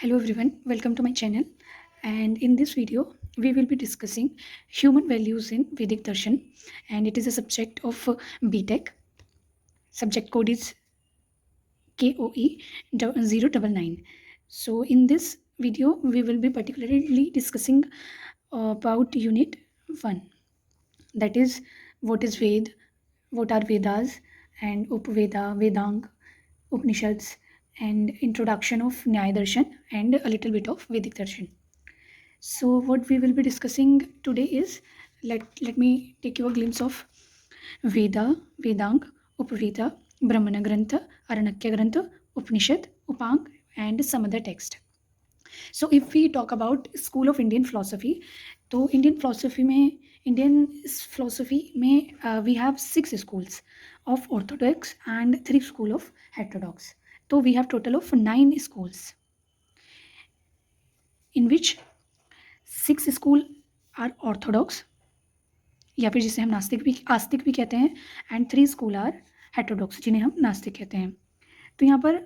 Hello everyone, welcome to my channel. And in this video, we will be discussing human values in Vedic Darshan, and it is a subject of BTech. Subject code is KOE 099. So in this video, we will be particularly discussing about Unit 1, that is what is Ved, what are Vedas, and Upveda, Vedang, Upanishads, and introduction of Nyaya Darshan, and a little bit of Vedic Darshan. So what we will be discussing today is, let me take you a glimpse of Veda, Vedang, Upaveda, Brahmana Grantha, Aranakya Grantha, Upanishad, Upang, and some other text. So if we talk about School of Indian Philosophy, तो Indian philosophy में we have 6 schools of orthodox and 3 school of heterodox. So we have total of 9 schools in which 6 school are orthodox, या फिर जिसे हम आस्तिक भी कहते हैं, and 3 school are heterodox, जिन्हें हम नास्तिक कहते हैं. तो यहाँ पर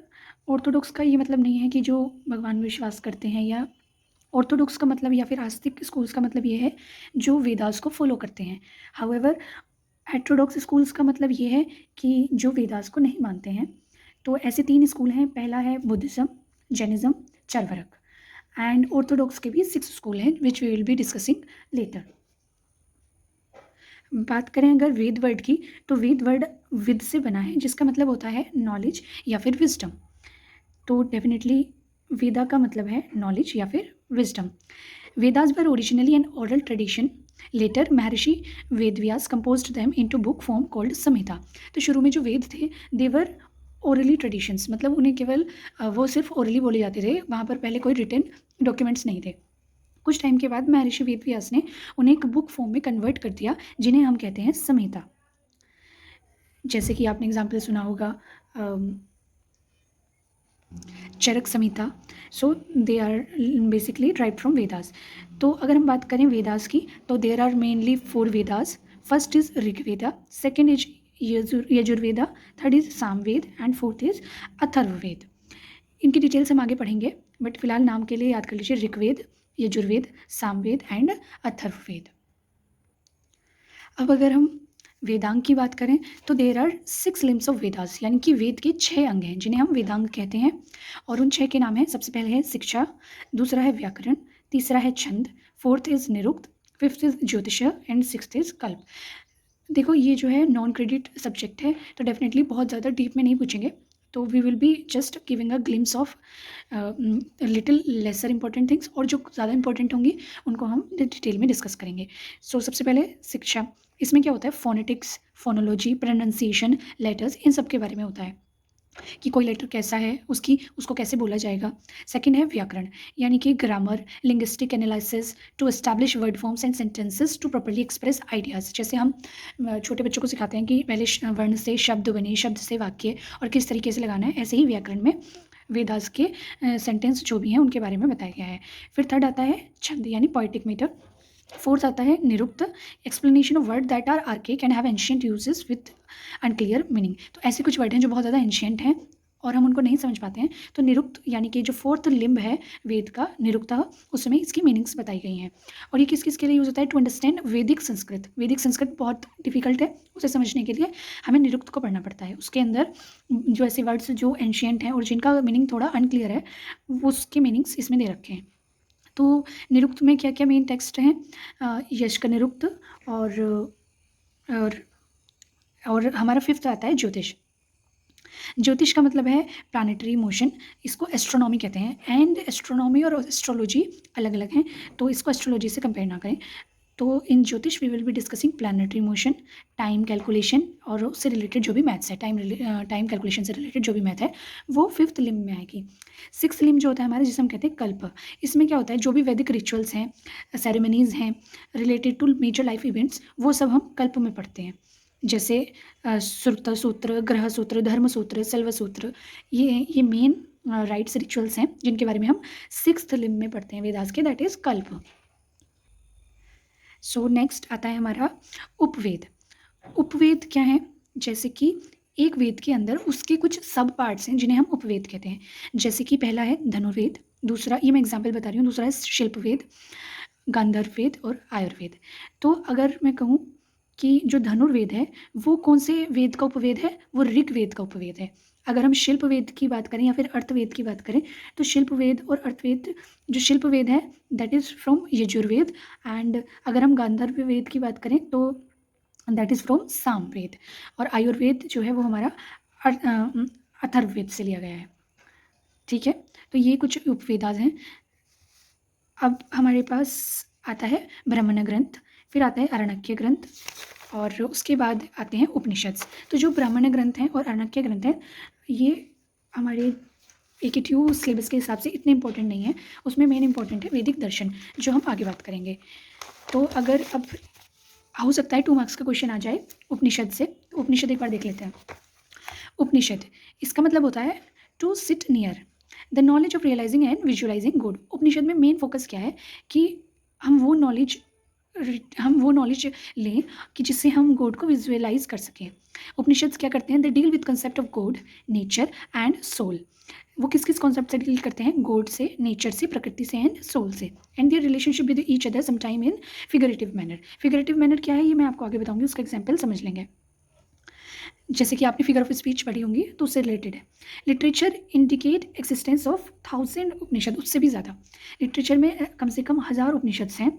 ऑर्थोडॉक्स का ये मतलब नहीं है कि जो भगवान में विश्वास करते हैं, या ऑर्थोडॉक्स का मतलब या फिर आस्तिक स्कूल्स का मतलब ये है जो वेदास को फॉलो करते हैं. हाउएवर हेटेरोडॉक्स स्कूल्स का मतलब ये है कि जो वेदास को नहीं मानते हैं. तो ऐसे 3 स्कूल हैं. पहला है Buddhism, Jainism, Charvaka. And orthodox के भी 6 स्कूल हैं which we will be discussing later. बात करें अगर वेद वर्ड की, तो वेद वर्ड विद से बना है, जिसका मतलब होता है नॉलेज या फिर विजडम. तो डेफिनेटली वेदा का मतलब है नॉलेज या फिर wisdom. Vedas were originally an oral tradition. Later Maharishi Vedavyasa composed them into book form called Samhita. तो शुरू में जो वेद थे दे वर ओरली ट्रेडिशंस, मतलब उन्हें केवल वो सिर्फ ओरली बोले जाते थे. वहाँ पर पहले कोई रिटन डॉक्यूमेंट्स नहीं थे. कुछ टाइम के बाद महर्षि वेदव्यास ने उन्हें एक बुक फॉर्म में कन्वर्ट कर दिया, जिन्हें हम कहते हैं संहिता. जैसे कि आपने एग्जाम्पल सुना होगा Charaka Samhita. So they are basically drive from Vedas. तो अगर हम बात करें वेदास की, तो there are mainly 4 Vedas. First is Rigveda, second is Yajurveda, third is Samaveda, and fourth is Atharvaveda. इनकी डिटेल्स हम आगे पढ़ेंगे, बट फिलहाल नाम के लिए याद कर लीजिए ऋग्वेद, यजुर्वेद, सामवेद एंड अथर्ववेद. अब अगर हम वेदांग की बात करें, तो there are 6 limbs of Vedas, यानी कि वेद के 6 अंग हैं जिन्हें हम वेदांग कहते हैं. और उन 6 के नाम हैं. सबसे पहले है शिक्षा, दूसरा है व्याकरण, तीसरा है छंद, fourth is Nirukta, fifth is ज्योतिष, एंड सिक्स्थ इज कल्प. देखो ये जो है नॉन क्रेडिट सब्जेक्ट है, तो डेफिनेटली बहुत ज़्यादा डीप में नहीं पूछेंगे. तो we will be just giving a glimpse of little lesser important things, और जो ज़्यादा इंपॉर्टेंट होंगी उनको हम डिटेल में डिस्कस करेंगे. सो सबसे पहले शिक्षा. इसमें क्या होता है, फोनेटिक्स, फोनोलॉजी, प्रोनाउंसिएशन, लेटर्स, इन सब के बारे में होता है कि कोई लेटर कैसा है, उसको कैसे बोला जाएगा. सेकंड है व्याकरण, यानी कि grammar, linguistic analysis to establish word forms and sentences to properly express ideas. जैसे हम छोटे बच्चों को सिखाते हैं कि पहले वर्ण से शब्द बने, शब्द से वाक्य, और किस तरीके से लगाना है, ऐसे ही व्याकरण में वेदास के सेंटेंस जो भी हैं उनके बारे में बताया गया है. फिर थर्ड आता है छंद, यानी पोइटिक मीटर. फोर्थ आता है Nirukta, explanation of word that are archaic and have ancient usages with unclear meaning. तो ऐसे कुछ वर्ड हैं जो बहुत ज़्यादा एंशियंट हैं और हम उनको नहीं समझ पाते हैं. तो निरुक्त यानी कि जो 4th लिम्ब है वेद का, निरुक्त, उसमें इसकी मीनिंग्स बताई गई हैं. और ये किस किस के लिए यूज़ होता है, टू अंडरस्टैंड वैदिक संस्कृत. वैदिक संस्कृत बहुत डिफिकल्ट है, उसे समझने के लिए हमें निरुक्त को पढ़ना पड़ता है. उसके अंदर जो ऐसे वर्ड्स जो एंशियंट हैं और जिनका मीनिंग थोड़ा अनक्लियर है, उसके मीनिंग्स इसमें दे रखे हैं. तो निरुक्त में क्या क्या मेन टेक्स्ट हैं, यश का निरुक्त, और और हमारा फिफ्थ आता है ज्योतिष. ज्योतिष का मतलब है प्लानिटरी मोशन. इसको एस्ट्रोनॉमी कहते हैं, एंड एस्ट्रोनॉमी और एस्ट्रोलॉजी अलग अलग हैं, तो इसको एस्ट्रोलॉजी से कंपेयर ना करें. तो in Jyotisha we will be discussing planetary motion, time calculation, और उससे रिलेटेड जो भी मैथ्स है, टाइम कैलकुलेशन से रिलेटेड जो भी मैथ है वो 5th लिम्ब में आएगी. 6th लिम्ब जो होता है हमारा, जिसे हम कहते हैं कल्प. इसमें क्या होता है, जो भी वैदिक रिचुअल्स हैं, सेरेमनीज़ हैं related to major life events, वो सब हम कल्प में पढ़ते हैं. जैसे श्रुत सूत्र, ग्रह सूत्र, धर्म सूत्र, सेल्व सूत्र, ये मेन राइट्स रिचुअल्स हैं जिनके बारे में हम 6th लिम्ब में पढ़ते हैं वेदास के, दैट इज कल्प. सो नेक्स्ट आता है हमारा उपवेद. उपवेद क्या है, जैसे कि एक वेद के अंदर उसके कुछ सब पार्ट्स हैं जिन्हें हम उपवेद कहते हैं. जैसे कि पहला है धनुर्वेद, दूसरा, ये मैं एग्जाम्पल बता रही हूँ, दूसरा है शिल्प वेद, गांधर्व वेद और आयुर्वेद। तो अगर मैं कहूँ कि जो धनुर्वेद है वो कौन से वेद का उपवेद है, वो ऋग्वेद का उपवेद है। अगर हम शिल्प वेद की बात करें या फिर अर्थवेद की बात करें, तो शिल्प वेद और अर्थवेद, जो शिल्प वेद है that is from Yajurveda, and अगर हम गांधर्व वेद की बात करें तो दैट इज़ फ्रॉम सामवेद, और आयुर्वेद जो है वो हमारा अथर्ववेद से लिया गया है। ठीक है, तो ये कुछ उपवेदास हैं। अब हमारे पास आता है ब्राह्मण ग्रंथ, फिर आता है आरण्यक ग्रंथ, और उसके बाद आते हैं उपनिषद। तो जो ब्राह्मण ग्रंथ हैं और आरण्यक ग्रंथ हैं ये हमारे AKTU सिलेबस के हिसाब से इतने इंपॉर्टेंट नहीं है, उसमें मेन इंपॉर्टेंट है वैदिक दर्शन, जो हम आगे बात करेंगे। तो अगर अब हो सकता है 2 मार्क्स का क्वेश्चन आ जाए उपनिषद से, उपनिषद एक बार देख लेते हैं। उपनिषद, इसका मतलब होता है to sit near the knowledge of realising and visualising good. Upanishad में मेन फोकस क्या है कि हम वो नॉलेज लें कि जिससे हम गॉड को विजुअलाइज कर सकें। उपनिषद क्या करते हैं, they deal with concept of God, nature and soul. वो किस किस कॉन्सेप्ट से डील करते हैं, गॉड से, नेचर से, प्रकृति से एंड सोल से, and their relationship with each other sometime in figurative manner. Figurative manner क्या है ये मैं आपको आगे बताऊंगी, उसका एग्जाम्पल समझ लेंगे। जैसे कि आपने फिगर ऑफ स्पीच पढ़ी होंगी तो उससे रिलेटेड है। लिटरेचर इंडिकेट एक्सिस्टेंस ऑफ 1000 उपनिषद, उससे भी ज़्यादा। लिटरेचर में कम से कम 1000 उपनिषद हैं,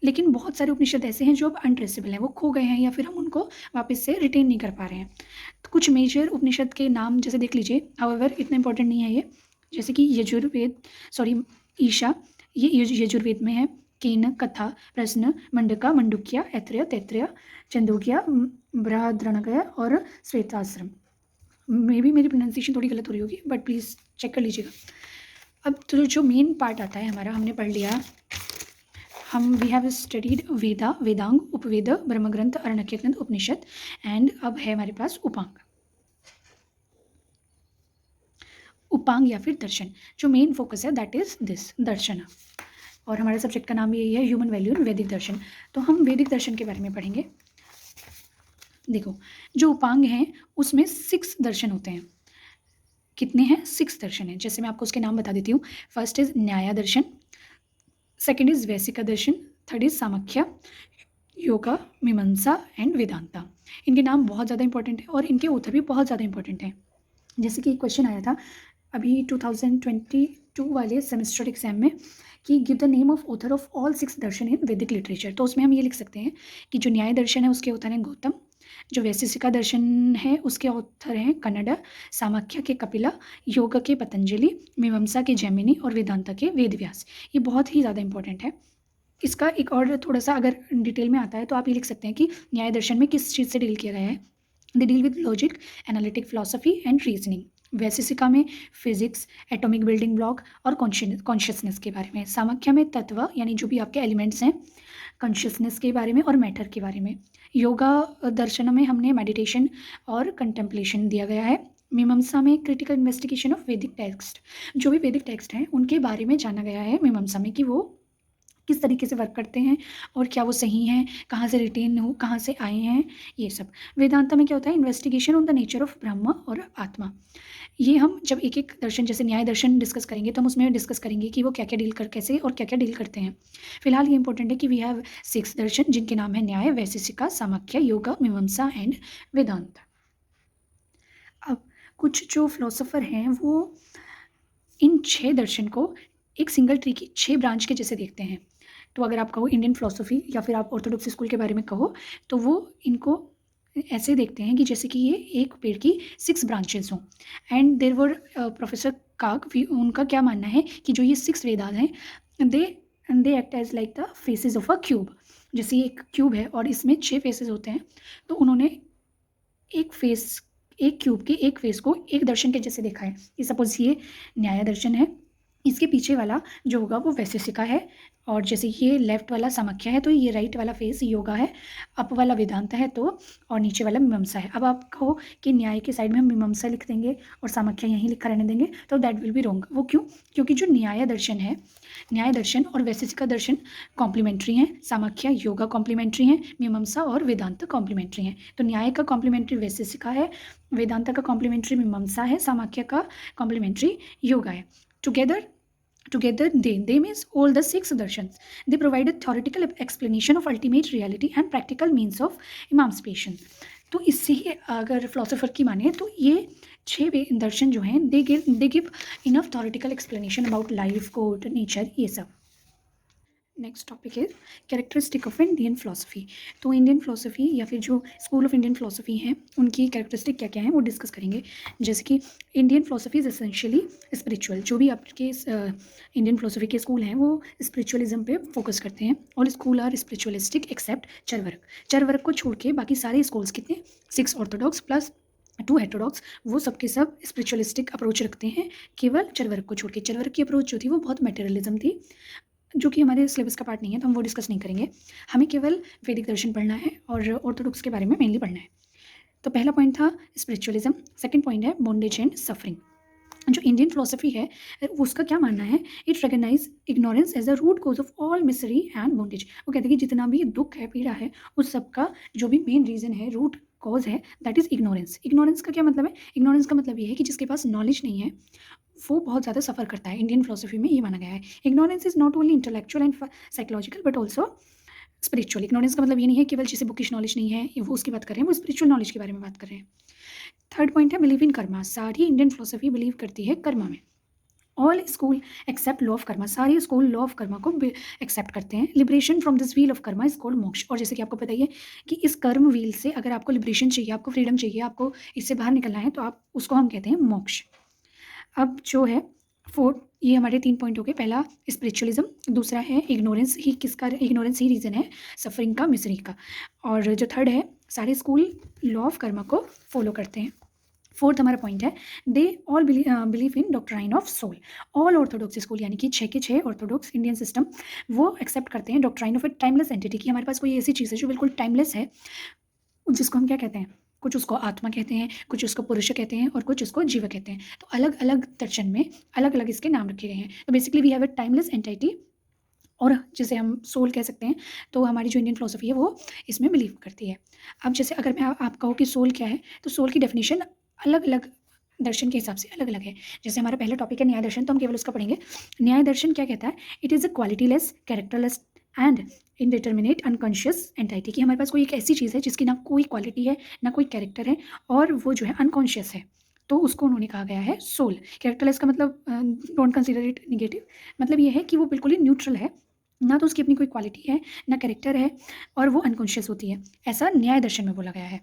लेकिन बहुत सारे उपनिषद ऐसे हैं जो अब अनट्रेसेबल हैं, वो खो गए हैं या फिर हम उनको वापस से रिटेन नहीं कर पा रहे हैं। तो कुछ मेजर उपनिषद के नाम जैसे देख लीजिए, हाउएवर इतना इंपॉर्टेंट नहीं है ये, जैसे कि ईशा, ये यजुर्वेद में है। केन, कथा, प्रश्न, मंडका, मंडुक्या, ऐत्रेय, तैत्रेय, चंदोग्या, बृहद्रणकय और श्वेताश्रम। मे भी मेरी प्रोनाउंसिएशन थोड़ी गलत हो रही होगी, बट प्लीज़ चेक कर लीजिएगा। अब तो जो मेन पार्ट आता है हमारा, हमने पढ़ लिया, वी हैव स्टडीड वेदा, वेदांग, उपवेद, ब्रह्मग्रंथ, आरण्यक ग्रंथ, उपनिषद, एंड अब है हमारे पास उपांग। उपांग या फिर दर्शन, जो मेन फोकस है दैट इज दिस दर्शन, और हमारे सब्जेक्ट का नाम भी यही है, ह्यूमन वैल्यू इन वैदिक दर्शन। तो हम वैदिक दर्शन के बारे में पढ़ेंगे। देखो, जो उपांग हैं उसमें 6 दर्शन होते हैं। कितने हैं? 6 दर्शन हैं। जैसे मैं आपको उसके नाम बता देती हूँ। First is Nyaya Darshan, second is Vaisheshika Darshan, third is Samkhya, Yoga, Mimamsa and Vedanta. इनके नाम बहुत ज़्यादा इंपॉर्टेंट है और इनके ऑथर भी बहुत ज़्यादा इंपॉर्टेंट हैं। जैसे कि एक क्वेश्चन आया था अभी 2022 वाले सेमेस्टर एग्जाम में कि give the name of author of all 6 दर्शन इन वैदिक लिटरेचर। तो उसमें हम ये लिख सकते हैं कि जो न्याय दर्शन है उसके ऑथर हैं गौतम, जो वैशेषिका दर्शन है उसके ऑथर हैं कन्नड़, सामाख्या के कपिला, योग के पतंजलि, मीमांसा के जैमिनी और वेदांता के वेदव्यास। ये बहुत ही ज़्यादा इंपॉर्टेंट है। इसका एक और थोड़ा सा अगर डिटेल में आता है तो आप ये लिख सकते हैं कि न्याय दर्शन में किस चीज़ से डील किया गया है। दे deal with logic, analytic philosophy and reasoning. Vaisheshika में फिजिक्स, एटॉमिक बिल्डिंग ब्लॉक और कॉन्शियसनेस के बारे में। सामाख्या में तत्व यानी जो भी आपके एलिमेंट्स हैं, कॉन्शियसनेस के बारे में और मैटर के बारे में। योगा दर्शन में हमने मेडिटेशन और कंटेम्पलेशन दिया गया है। मीमांसा में क्रिटिकल इन्वेस्टिगेशन ऑफ वैदिक टेक्स्ट, जो भी वैदिक टेक्स्ट हैं उनके बारे में जाना गया है मीमांसा में कि वो किस तरीके से वर्क करते हैं और क्या वो सही हैं, कहाँ से रिटेन हो, कहाँ से आए हैं, ये सब। वेदांता में क्या होता है? Investigation on the nature of ब्रह्म और आत्मा। ये हम जब एक एक दर्शन जैसे न्याय दर्शन डिस्कस करेंगे तो हम उसमें डिस्कस करेंगे कि वो क्या क्या डील कर कैसे और क्या क्या डील करते हैं। फिलहाल ये इंपॉर्टेंट है कि वी हैव 6 दर्शन जिनके नाम है न्याय, वैशेषिका, सामाख्या, योगा, मीमांसा एंड वेदांत। अब कुछ जो फिलोसोफर हैं वो इन 6 दर्शन को एक सिंगल ट्री की 6 ब्रांच के जैसे देखते हैं। तो अगर आप कहो इंडियन फिलोसफी या फिर आप ऑर्थोडॉक्स स्कूल के बारे में कहो तो वो इनको ऐसे देखते हैं कि जैसे कि ये एक पेड़ की 6 ब्रांचेस हों। एंड देयर वर प्रोफेसर काक, उनका क्या मानना है कि जो ये 6 वेदास हैं they act as like the faces of a cube. जैसे एक क्यूब है और इसमें 6 फेसेस होते हैं, तो उन्होंने एक क्यूब के एक फेस को एक दर्शन के जैसे देखा है कि सपोज ये न्याय दर्शन है, इसके पीछे वाला जो होगा वो वैशेषिका है, और जैसे ये लेफ्ट वाला सामाख्या है तो ये राइट वाला फेस योगा है, अप वाला वेदांत है तो, और नीचे वाला मीमांसा है। अब आप कहो कि न्याय के साइड में हम मीमांसा लिख देंगे और सामाख्या यहीं लिखा रहने देंगे तो दैट विल बी रॉन्ग। वो क्यों? क्योंकि जो न्याय दर्शन है, न्याय दर्शन और वैशेषिका दर्शन कॉम्प्लीमेंट्री हैं, सामाख्या योगा कॉम्प्लीमेंट्री हैं, मीमांसा और वेदांत कॉम्प्लीमेंट्री हैं। तो न्याय का कॉम्प्लीमेंट्री वैशेषिका है, वेदांत का कॉम्प्लीमेंट्री मीमांसा है, सामाख्या का कॉम्प्लीमेंट्री योगा है। Together, they means all the six darshans. They provide a theoretical explanation of ultimate reality and practical means of emancipation. तो इससे ही अगर फिलोसोफर की माने तो ये छह दर्शन जो हैं they give enough theoretical explanation about life, god, nature, ये सब. नेक्स्ट टॉपिक है कैरेक्टरिस्टिक ऑफ इंडियन फिलोसफी. तो इंडियन फिलोसफी या फिर जो स्कूल ऑफ इंडियन फिलोसफी हैं उनकी कैरेक्टरिस्टिक क्या क्या हैं वो डिस्कस करेंगे. जैसे कि Indian philosophy is essentially spiritual. जो भी आपके इंडियन फिलोसफी के स्कूल हैं वो स्पिरिचुअलिज्म पे फोकस करते हैं. All school are spiritualistic except Charvaka. Charvaka को छोड़ के बाकी सारे स्कूल्स कितने 6 ऑर्थोडॉक्स प्लस 2 हेटेरोडॉक्स वो सबके सब स्पिरिचुअलिस्टिक अप्रोच रखते हैं केवल चरवर्क को छोड़ के. चरवर्क की अप्रोच जो थी वो बहुत मटेरियलिज्म थी जो कि हमारे सिलेबस का पार्ट नहीं है तो हम वो डिस्कस नहीं करेंगे. हमें केवल वैदिक दर्शन पढ़ना है और ऑर्थोडॉक्स के बारे में मेनली पढ़ना है. तो पहला पॉइंट था स्पिरिचुअलिज्म. सेकंड पॉइंट है बॉन्डेज एंड सफरिंग. जो इंडियन फिलोसफी है उसका क्या मानना है, it recognise ignorance as a root cause of all misery and bondage. वो कहते हैं कि जितना भी दुख है, पीड़ा है, उस सब का जो भी मेन रीज़न है, रूट कॉज है, दैट इज़ इग्नोरेंस. इग्नोरेंस का क्या मतलब है, इग्नोरेंस का मतलब ये है कि जिसके पास नॉलेज नहीं है वो बहुत ज़्यादा सफ़र करता है. इंडियन फिलोसफी में ये माना गया है. Ignorance is not only intellectual and psychological but also spiritual. Ignorance का मतलब ये नहीं है केवल जिसे बुकिश नॉलेज नहीं है वो उसकी बात कर रहे हैं, वो स्पिरिचुअल नॉलेज के बारे में बात कर रहे हैं. थर्ड पॉइंट है बिलीव इन कर्मा. सारी इंडियन फिलोसफी बिलीव करती है कर्मा में. All school accept law of karma. सारे स्कूल लॉ ऑफ कर्मा को एक्सेप्ट करते हैं. Liberation from this wheel of karma is called moksha. और जैसे कि आपको पता ही है कि इस कर्म व्हील से अगर आपको लिबरेशन चाहिए, आपको फ्रीडम चाहिए, आपको इससे बाहर निकलना है तो आप उसको हम कहते हैं मोक्ष. अब जो है फोर्थ, ये हमारे 3 पॉइंट हो गए. पहला स्पिरिचुअलिज्म, दूसरा है इग्नोरेंस ही. किसका इग्नोरेंस ही रीज़न है सफरिंग का, मिसरी का. और जो थर्ड है सारे स्कूल लॉ ऑफ कर्मा को फॉलो करते हैं. फोर्थ हमारा पॉइंट है they all believe in doctrine of soul. All orthodox school यानी कि 6 के 6 ऑर्थोडॉक्स इंडियन सिस्टम वो एक्सेप्ट करते हैं doctrine of a timeless entity की. हमारे पास कोई ऐसी चीज़ है जो बिल्कुल टाइमलेस है, जिसको हम क्या कहते हैं, कुछ उसको आत्मा कहते हैं, कुछ उसको पुरुष कहते हैं और कुछ उसको जीव कहते हैं. तो अलग अलग दर्शन में अलग अलग इसके नाम रखे गए हैं. तो basically we have a timeless entity और जिसे हम सोल कह सकते हैं. तो हमारी जो इंडियन फिलोसफी है वो इसमें बिलीव करती है. अब जैसे अगर मैं आप कहो कि सोल क्या है तो सोल की डेफिनेशन अलग अलग दर्शन के हिसाब से अलग अलग है. जैसे हमारा पहला टॉपिक है न्याय दर्शन तो हम केवल उसका पढ़ेंगे. न्याय दर्शन क्या कहता है, it is a qualityless, characterless and indeterminate unconscious entity. कि हमारे पास कोई एक ऐसी चीज़ है जिसकी ना कोई क्वालिटी है ना कोई कैरेक्टर है और वो जो है अनकॉन्शियस है, तो उसको उन्होंने कहा गया है सोल. कैरेक्टरलेस का मतलब डोंट कंसिडर इट निगेटिव. मतलब ये है कि वो बिल्कुल ही न्यूट्रल है, ना तो उसकी अपनी कोई क्वालिटी है ना कैरेक्टर है और वो अनकॉन्शियस होती है. ऐसा न्याय दर्शन में बोला गया है.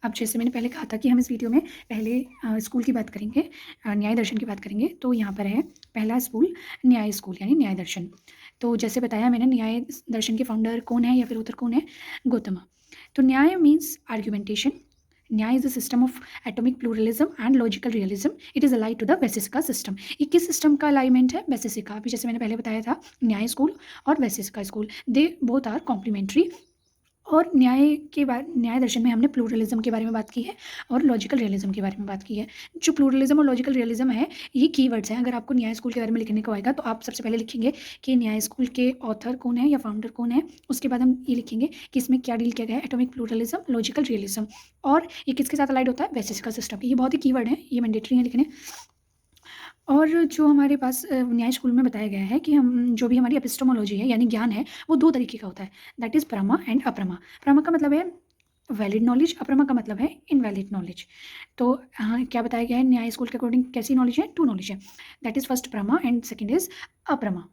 अब जैसे मैंने पहले कहा था कि हम इस वीडियो में पहले स्कूल की बात करेंगे, न्याय दर्शन की बात करेंगे. तो यहाँ पर है पहला स्कूल न्याय स्कूल यानी न्याय दर्शन. तो जैसे बताया मैंने न्याय दर्शन के फाउंडर कौन है या फिर उत्तर कौन है, गौतमा. तो Nyaya means argumentation. Nyaya is a system of atomic pluralism and logical realism. It is allied to the Vaisheshika system. ये किस सिस्टम का अलाइनमेंट है, वैशेषिका. अभी जैसे मैंने पहले बताया था न्याय स्कूल और Vaisheshika school they both are complementary. और न्याय दर्शन में हमने प्लूरलिज्म के बारे में बात की है और लॉजिकल रियलिज्म के बारे में बात की है. जो प्लूरलिज्म और लॉजिकल रियलिज्म है ये कीवर्ड्स हैं. अगर आपको न्याय स्कूल के बारे में लिखने को आएगा तो आप सबसे पहले लिखेंगे कि न्याय स्कूल के ऑथर कौन है या फाउंडर कौन है. उसके बाद हम ये लिखेंगे कि इसमें क्या डील किया गया है, एटॉमिक प्लूरलिज्म, लॉजिकल रियलिज्म. और ये किसके साथ अलाइड होता है, वैशेषिका सिस्टम. ये बहुत ही कीवर्ड है, ये मैंडेटरी है लिखने. और जो हमारे पास न्याय स्कूल में बताया गया है कि हम जो भी हमारी एपिस्टोमोलॉजी है यानी ज्ञान है वो 2 तरीके का होता है. दैट इज़ प्रमा एंड अप्रमा. प्रमा का मतलब है वैलिड नॉलेज, अप्रमा का मतलब है इनवैलिड नॉलेज. तो हाँ, क्या बताया गया है न्याय स्कूल के अकॉर्डिंग कैसी नॉलेज है, 2 नॉलेज है. दैट इज़ फर्स्ट प्रमा एंड सेकेंड इज़ अप्रमा.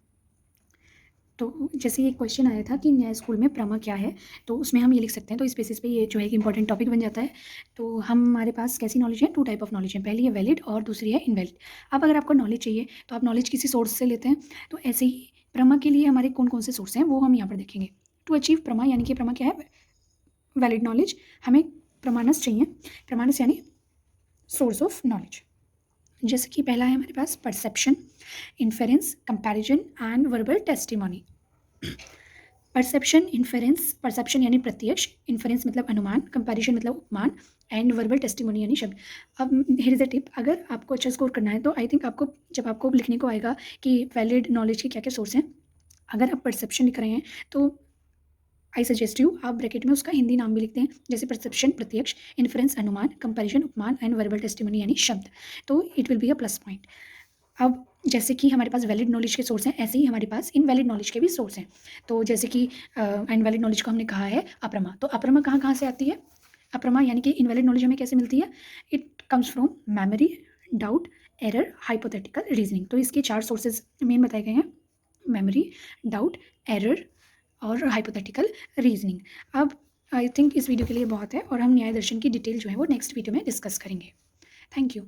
तो जैसे ये क्वेश्चन आया था कि न्याय स्कूल में प्रमा क्या है तो उसमें हम ये लिख सकते हैं. तो इस बेसिस पे ये जो है एक इंपॉर्टेंट टॉपिक बन जाता है. तो हमारे पास कैसी नॉलेज है, 2 टाइप ऑफ नॉलेज है. पहली है वैलिड और दूसरी है इनवैलिड. अब अगर आपको नॉलेज चाहिए तो आप नॉलेज किसी सोर्स से लेते हैं. तो ऐसे ही प्रमा के लिए हमारे कौन कौन से सोर्स हैं वो हम यहाँ पर देखेंगे. टू अचीव प्रमा यानी कि प्रमा क्या है, वैलिड नॉलेज. हमें प्रमाणस चाहिए. प्रमाणस यानी सोर्स ऑफ नॉलेज. जैसे कि पहला है हमारे पास perception, inference, comparison and verbal testimony. Perception, inference, perception यानी प्रत्यक्ष, इन्फेरेंस मतलब अनुमान, कंपैरिजन मतलब उपमान एंड वर्बल टेस्टिमोनी यानी शब्द. अब हियर इज अ टिप, अगर आपको अच्छा स्कोर करना है तो आई थिंक आपको जब आपको लिखने को आएगा कि वैलिड नॉलेज के क्या क्या सोर्स हैं, अगर आप परसेप्शन लिख रहे हैं तो आई सजेस्ट यू आप ब्रैकेट में उसका हिंदी नाम भी लिखते हैं. जैसे परसेप्शन प्रत्यक्ष, इन्फेरेंस अनुमान, कंपैरिजन उपमान एंड वर्बल टेस्टिमोनी यानी शब्द. तो it will be a plus point. अब जैसे कि हमारे पास वैलिड नॉलेज के सोर्स हैं, ऐसे ही हमारे पास इनवैलिड नॉलेज के भी सोर्स हैं। तो जैसे कि इनवैलिड नॉलेज को हमने कहा है अप्रमा, तो अप्रमा कहाँ कहाँ से आती है? अप्रमा यानी कि इनवैलिड नॉलेज हमें कैसे मिलती है? It comes from memory, doubt, error, hypothetical reasoning. तो इसके 4 सोर्सेज मेन बताए गए हैं, मेमोरी, डाउट, एरर और हाइपोथेटिकल रीजनिंग। अब आई थिंक इस वीडियो के लिए बहुत है, और हम न्याय दर्शन की डिटेल जो है वो नेक्स्ट वीडियो में डिस्कस करेंगे। Thank you.